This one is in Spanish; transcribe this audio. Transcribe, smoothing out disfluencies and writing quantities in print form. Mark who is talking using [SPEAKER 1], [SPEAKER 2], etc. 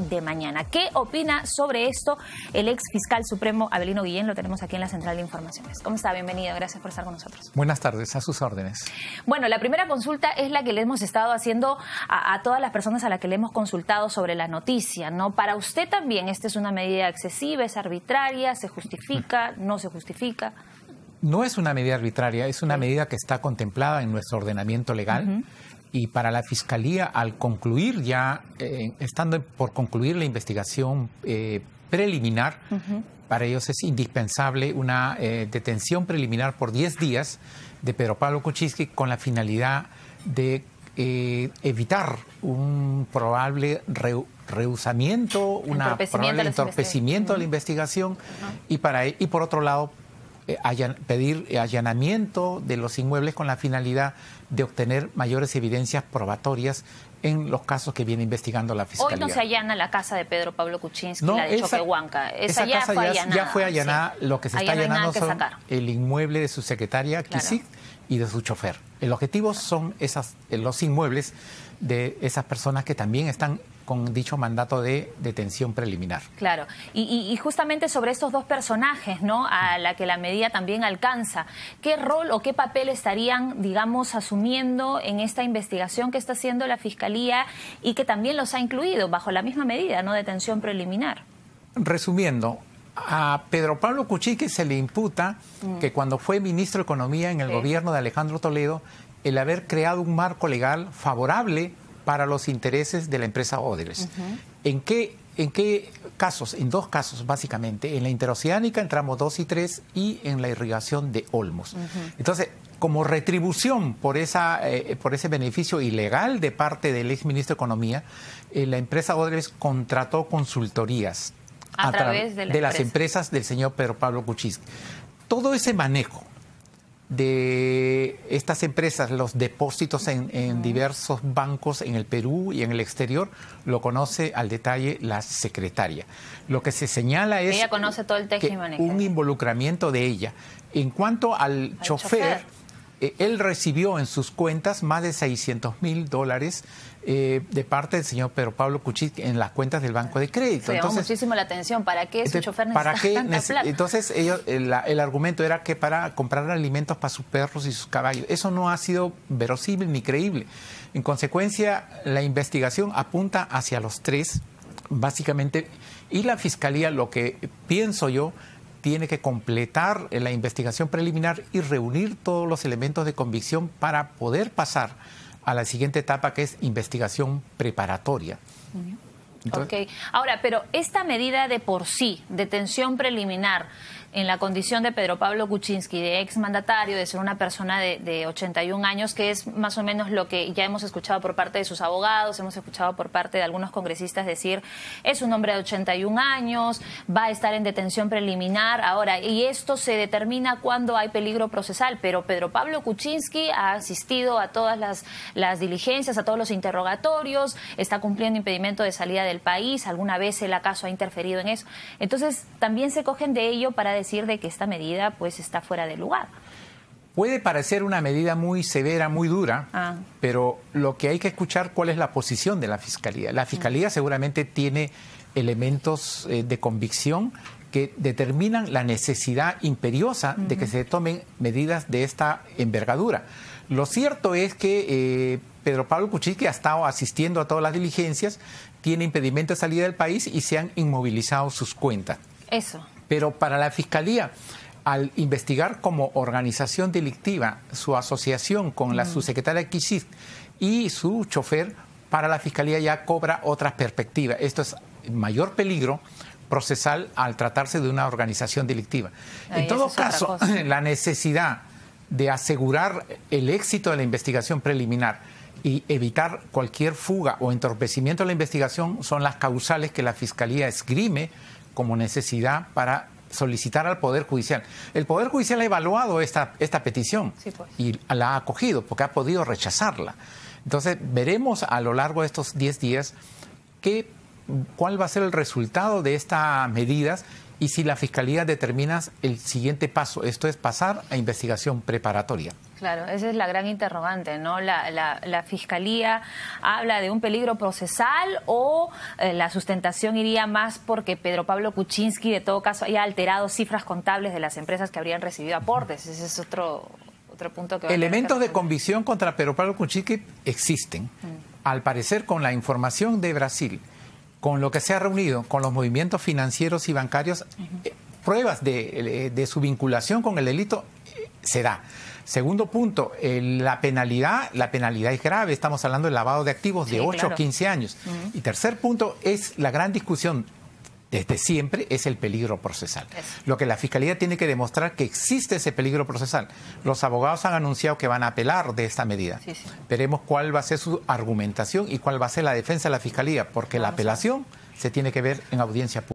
[SPEAKER 1] de mañana. ¿Qué opina sobre esto el ex fiscal supremo Avelino Guillén? Lo tenemos aquí en la Central de Informaciones. ¿Cómo está? Bienvenido. Gracias por estar con nosotros.
[SPEAKER 2] Buenas tardes, a sus órdenes.
[SPEAKER 1] Bueno, la primera consulta es la que le hemos estado haciendo a todas las personas a las que le hemos consultado sobre la noticia, ¿no? Para usted también, ¿esta es una medida excesiva, es arbitraria, se justifica, no se justifica?
[SPEAKER 2] No es una medida arbitraria, es una medida que está contemplada en nuestro ordenamiento legal. Y para la Fiscalía, al concluir ya, estando por concluir la investigación preliminar, para ellos es indispensable una detención preliminar por 10 días de Pedro Pablo Kuczynski con la finalidad de evitar un probable rehusamiento, un probable entorpecimiento de la investigación y por otro lado pedir allanamiento de los inmuebles con la finalidad de obtener mayores evidencias probatorias en los casos que viene investigando la Fiscalía.
[SPEAKER 1] Hoy no se allana la casa de Pedro Pablo Kuczynski, no, la de Choquehuanca.
[SPEAKER 2] Esa ya casa fue allanada. Ya fue allanada. Sí. Lo que se está allanando son el inmueble de su secretaria, Kisik, y de su chofer. El objetivo son los inmuebles de esas personas que también están con dicho mandato de detención preliminar.
[SPEAKER 1] Claro, y justamente sobre estos dos personajes, ¿no?, a la que la medida también alcanza, ¿qué rol o qué papel estarían, digamos, asumiendo en esta investigación que está haciendo la Fiscalía y que también los ha incluido bajo la misma medida, ¿no?, detención preliminar?
[SPEAKER 2] Resumiendo, a Pedro Pablo Kuczynski se le imputa que cuando fue ministro de Economía en el gobierno de Alejandro Toledo, el haber creado un marco legal favorable para los intereses de la empresa Odebrecht. ¿En qué casos? En dos casos, básicamente. En la interoceánica, en tramos 2 y 3, y en la irrigación de Olmos. Entonces, como retribución por ese beneficio ilegal de parte del exministro de Economía, la empresa Odebrecht contrató consultorías
[SPEAKER 1] a través de
[SPEAKER 2] las empresas del señor Pedro Pablo Kuczynski. Todo ese manejo de estas empresas, los depósitos en diversos bancos en el Perú y en el exterior, lo conoce al detalle la secretaria. Lo que se señala es
[SPEAKER 1] ella conoce todo el teje y manejo.
[SPEAKER 2] Un involucramiento de ella. En cuanto al chofer, él recibió en sus cuentas más de $600,000 de parte del señor Pedro Pablo Kuczynski en las cuentas del Banco de Crédito.
[SPEAKER 1] Llamó muchísimo la atención. ¿Para qué su chofer necesita tanta plata?
[SPEAKER 2] Entonces, el argumento era que para comprar alimentos para sus perros y sus caballos. Eso no ha sido verosímil ni creíble. En consecuencia, la investigación apunta hacia los tres, básicamente, y la Fiscalía, lo que pienso yo, tiene que completar la investigación preliminar y reunir todos los elementos de convicción para poder pasar a la siguiente etapa, que es investigación preparatoria.
[SPEAKER 1] Entonces, Ahora, pero esta medida de por sí, detención preliminar, en la condición de Pedro Pablo Kuczynski, de exmandatario, de ser una persona de 81 años, que es más o menos lo que ya hemos escuchado por parte de sus abogados, hemos escuchado por parte de algunos congresistas decir, es un hombre de 81 años, va a estar en detención preliminar. Ahora, y esto se determina cuando hay peligro procesal, pero Pedro Pablo Kuczynski ha asistido a todas las diligencias, a todos los interrogatorios, está cumpliendo impedimento de salida del país, alguna vez el acaso ha interferido en eso. Entonces, también se cogen de ello para decir de que esta medida pues está fuera de lugar.
[SPEAKER 2] Puede parecer una medida muy severa, muy dura, pero lo que hay que escuchar cuál es la posición de la Fiscalía. La Fiscalía seguramente tiene elementos de convicción que determinan la necesidad imperiosa de que se tomen medidas de esta envergadura. Lo cierto es que Pedro Pablo Kuczynski ha estado asistiendo a todas las diligencias, tiene impedimento de salida del país y se han inmovilizado sus cuentas.
[SPEAKER 1] Eso.
[SPEAKER 2] Pero para la Fiscalía, al investigar como organización delictiva su asociación con la subsecretaria Kisik y su chofer, para la Fiscalía ya cobra otras perspectivas. Esto es mayor peligro procesal al tratarse de una organización delictiva. En todo caso, la necesidad de asegurar el éxito de la investigación preliminar y evitar cualquier fuga o entorpecimiento de la investigación son las causales que la Fiscalía esgrime como necesidad para solicitar al Poder Judicial. El Poder Judicial ha evaluado esta petición y la ha acogido porque ha podido rechazarla. Entonces, veremos a lo largo de estos 10 días cuál va a ser el resultado de estas medidas y si la Fiscalía determina el siguiente paso, esto es pasar a investigación preparatoria.
[SPEAKER 1] Claro, esa es la gran interrogante, ¿no? La Fiscalía habla de un peligro procesal o la sustentación iría más porque Pedro Pablo Kuczynski, de todo caso, haya alterado cifras contables de las empresas que habrían recibido aportes. Ese es otro punto que...
[SPEAKER 2] Elementos de convicción contra Pedro Pablo Kuczynski existen. Al parecer, con la información de Brasil, con lo que se ha reunido, con los movimientos financieros y bancarios, pruebas de su vinculación con el delito se da. Segundo punto, la penalidad es grave, estamos hablando de lavado de activos de 8 o 15 años. Y tercer punto es la gran discusión desde siempre, es el peligro procesal. Lo que la Fiscalía tiene que demostrar que existe ese peligro procesal. Los abogados han anunciado que van a apelar de esta medida. Veremos cuál va a ser su argumentación y cuál va a ser la defensa de la Fiscalía, porque la apelación se tiene que ver en audiencia pública.